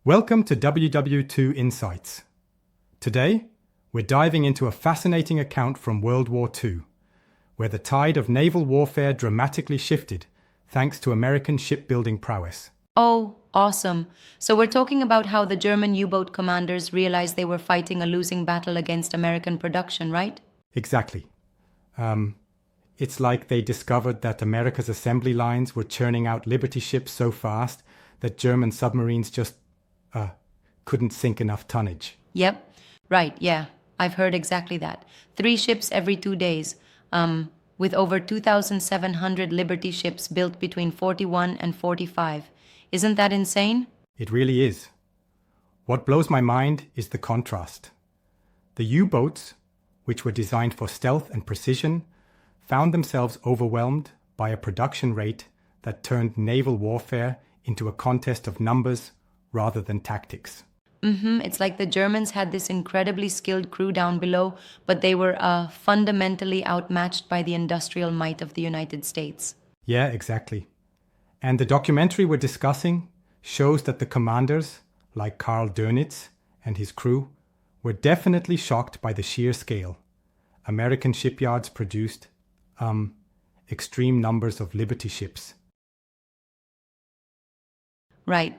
Welcome to WW2 Insights. Today, we're diving into a fascinating account from World War II, where the tide of naval warfare dramatically shifted thanks to American shipbuilding prowess. Oh, awesome. So we're talking about how the German U-boat commanders realized they were fighting a losing battle against American production, right? Exactly. It's like they discovered that America's assembly lines were churning out Liberty ships so fast that German submarines just couldn't sink enough tonnage. Yep. Right, yeah. I've heard exactly that. 3 ships every 2 days, with over 2,700 Liberty ships built between 41 and 45. Isn't that insane? It really is. What blows my mind is the contrast. The U-boats, which were designed for stealth and precision, found themselves overwhelmed by a production rate that turned naval warfare into a contest of numbers rather than tactics. It's like the Germans had this incredibly skilled crew down below, but they were fundamentally outmatched by the industrial might of the United States. Yeah, exactly. And the documentary we're discussing shows that the commanders, like Karl Dönitz and his crew, were definitely shocked by the sheer scale. American shipyards produced extreme numbers of Liberty ships. Right.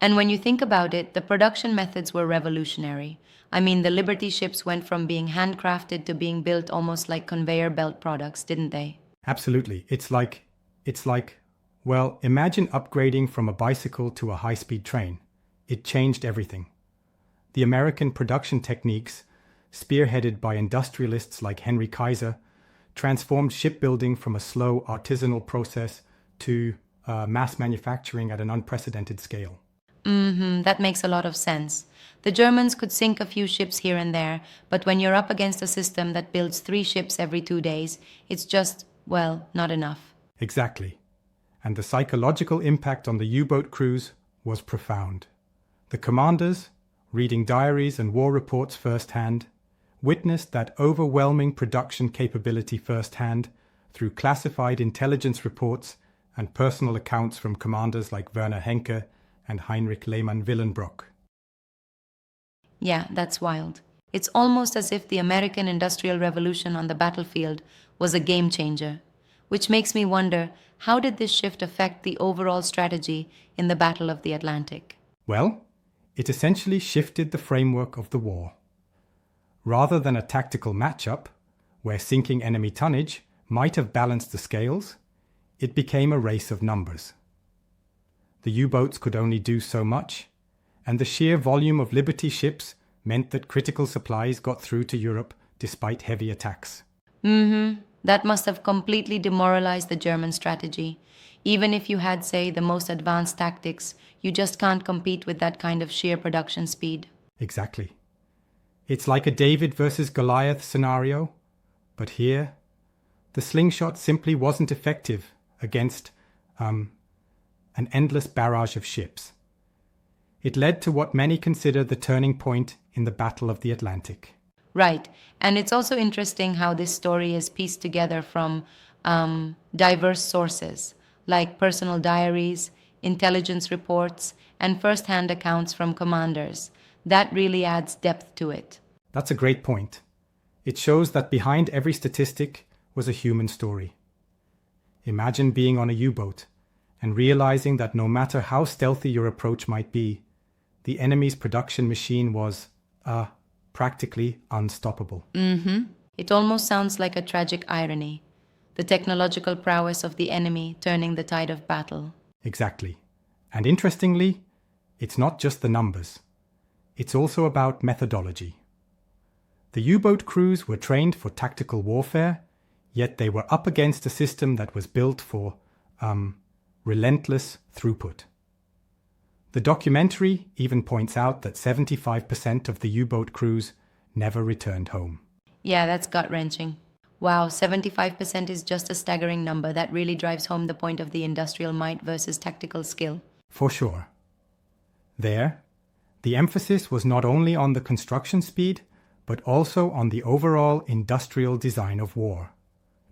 And when you think about it, the production methods were revolutionary. I mean, the Liberty ships went from being handcrafted to being built almost like conveyor belt products, didn't they? Absolutely. It's like, well, imagine upgrading from a bicycle to a high-speed train. It changed everything. The American production techniques, spearheaded by industrialists like Henry Kaiser, transformed shipbuilding from a slow artisanal process to mass manufacturing at an unprecedented scale. That makes a lot of sense. The Germans could sink a few ships here and there, but when you're up against a system that builds 3 ships every 2 days, it's just, well, not enough. Exactly. And the psychological impact on the U-boat crews was profound. The commanders, reading diaries and war reports firsthand, witnessed that overwhelming production capability firsthand through classified intelligence reports and personal accounts from commanders like Werner Henke and Heinrich Lehmann-Willenbrock. Yeah, that's wild. It's almost as if the American Industrial Revolution on the battlefield was a game changer, which makes me wonder, how did this shift affect the overall strategy in the Battle of the Atlantic? Well, it essentially shifted the framework of the war. Rather than a tactical matchup, where sinking enemy tonnage might have balanced the scales, it became a race of numbers. The U-boats could only do so much, and the sheer volume of Liberty ships meant that critical supplies got through to Europe despite heavy attacks. That must have completely demoralized the German strategy. Even if you had, say, the most advanced tactics, you just can't compete with that kind of sheer production speed. Exactly. It's like a David versus Goliath scenario, but here, the slingshot simply wasn't effective against an endless barrage of ships. It led to what many consider the turning point in the Battle of the Atlantic. Right. And it's also interesting how this story is pieced together from diverse sources, like personal diaries, intelligence reports, and first-hand accounts from commanders. That really adds depth to it. That's a great point. It shows that behind every statistic was a human story. Imagine being on a U-boat and realizing that no matter how stealthy your approach might be, the enemy's production machine was practically unstoppable. It almost sounds like a tragic irony, the technological prowess of the enemy turning the tide of battle. Exactly. And interestingly, it's not just the numbers. It's also about methodology. The U-boat crews were trained for tactical warfare, yet they were up against a system that was built for relentless throughput. The documentary even points out that 75% of the U-boat crews never returned home. Yeah, that's gut-wrenching. Wow, 75% is just a staggering number that really drives home the point of the industrial might versus tactical skill. For sure. There, the emphasis was not only on the construction speed, but also on the overall industrial design of war,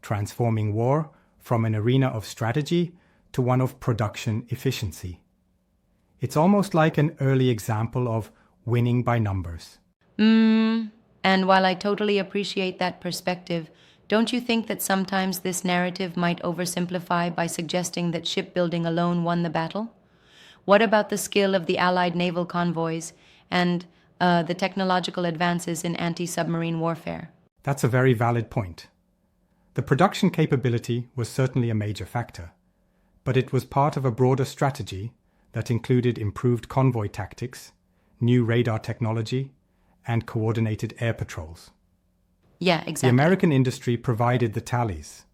transforming war from an arena of strategy to one of production efficiency. It's almost like an early example of winning by numbers. And while I totally appreciate that perspective, don't you think that sometimes this narrative might oversimplify by suggesting that shipbuilding alone won the battle? What about the skill of the Allied naval convoys and the technological advances in anti-submarine warfare? That's a very valid point. The production capability was certainly a major factor, but it was part of a broader strategy that included improved convoy tactics, new radar technology, and coordinated air patrols. Yeah, exactly. The American industry provided the tallies,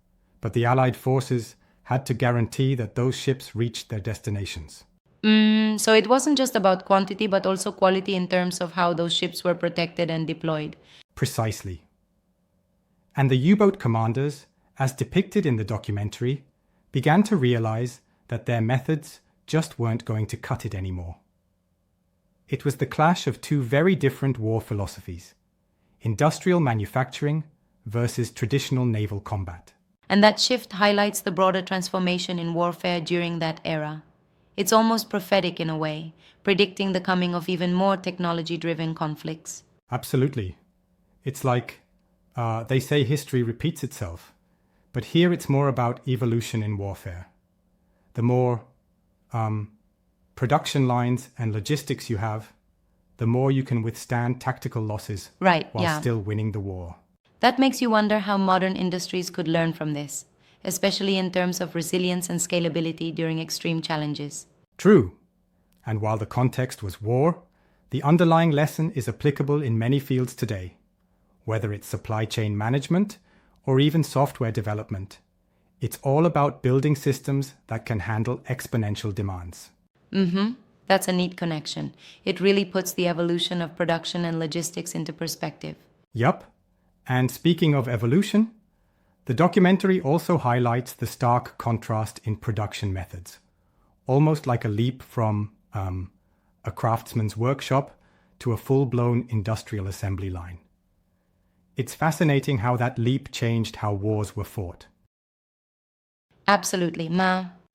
but the Allied forces had to guarantee that those ships reached their destinations. So it wasn't just about quantity, but also quality in terms of how those ships were protected and deployed. Precisely. And the U-boat commanders, as depicted in the documentary, began to realize that their methods just weren't going to cut it anymore. It was the clash of two very different war philosophies: industrial manufacturing versus traditional naval combat. And that shift highlights the broader transformation in warfare during that era. It's almost prophetic in a way, predicting the coming of even more technology-driven conflicts. Absolutely. It's like they say history repeats itself, but here it's more about evolution in warfare. The more production lines and logistics you have, the more you can withstand tactical losses while still winning the war. That makes you wonder how modern industries could learn from this, especially in terms of resilience and scalability during extreme challenges. True. And while the context was war, the underlying lesson is applicable in many fields today, whether it's supply chain management or even software development. It's all about building systems that can handle exponential demands. That's a neat connection. It really puts the evolution of production and logistics into perspective. Yup. And speaking of evolution, the documentary also highlights the stark contrast in production methods, almost like a leap from a craftsman's workshop to a full-blown industrial assembly line. It's fascinating how that leap changed how wars were fought. Absolutely,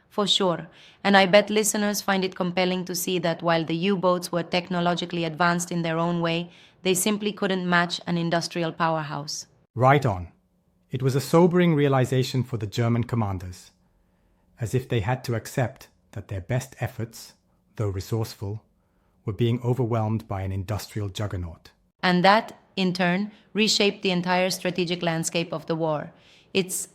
for sure. And I bet listeners find it compelling to see that while the U-boats were technologically advanced in their own way, they simply couldn't match an industrial powerhouse. Right on. It was a sobering realization for the German commanders, as if they had to accept that their best efforts, though resourceful, were being overwhelmed by an industrial juggernaut. And that, in turn, reshaped the entire strategic landscape of the war. It's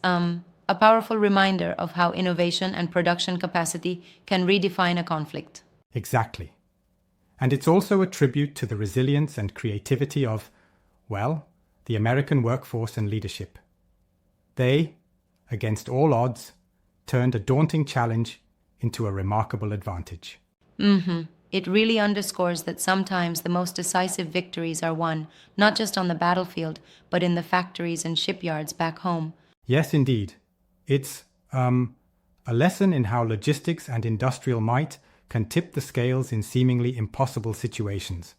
a powerful reminder of how innovation and production capacity can redefine a conflict. Exactly. And it's also a tribute to the resilience and creativity of, well, the American workforce and leadership. They, against all odds, turned a daunting challenge into a remarkable advantage. It really underscores that sometimes the most decisive victories are won, not just on the battlefield, but in the factories and shipyards back home. Yes, indeed. It's a lesson in how logistics and industrial might can tip the scales in seemingly impossible situations.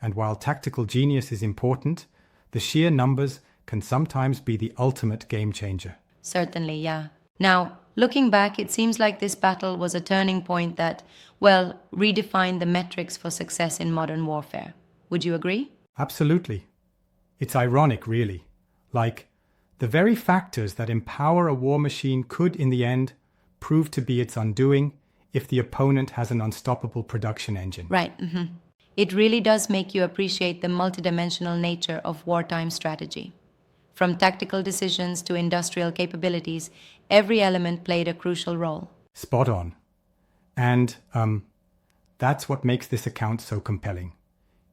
And while tactical genius is important, the sheer numbers can sometimes be the ultimate game changer. Certainly, yeah. Now, looking back, it seems like this battle was a turning point that, well, redefined the metrics for success in modern warfare. Would you agree? Absolutely. It's ironic, really. Like, the very factors that empower a war machine could, in the end, prove to be its undoing if the opponent has an unstoppable production engine. Right. It really does make you appreciate the multidimensional nature of wartime strategy. From tactical decisions to industrial capabilities, every element played a crucial role. Spot on. And that's what makes this account so compelling.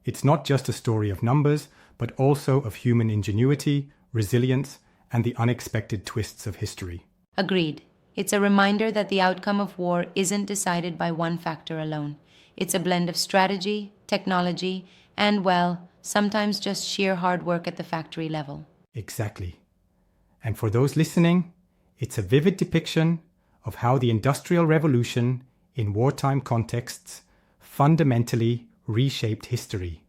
It's not just a story of numbers, but also of human ingenuity, resilience, and the unexpected twists of history. Agreed. It's a reminder that the outcome of war isn't decided by one factor alone. It's a blend of strategy, technology, and, well, sometimes just sheer hard work at the factory level. Exactly. And for those listening, it's a vivid depiction of how the Industrial Revolution, in wartime contexts, fundamentally reshaped history,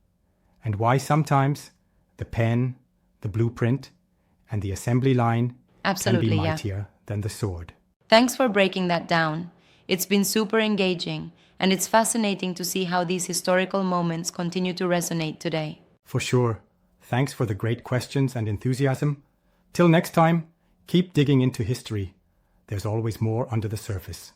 and why sometimes the pen, the blueprint, and the assembly line can be mightier than the sword. Thanks for breaking that down. It's been super engaging, And it's fascinating to see how these historical moments continue to resonate today. For sure. Thanks for the great questions and enthusiasm. Till next time, keep digging into history. There's always more under the surface.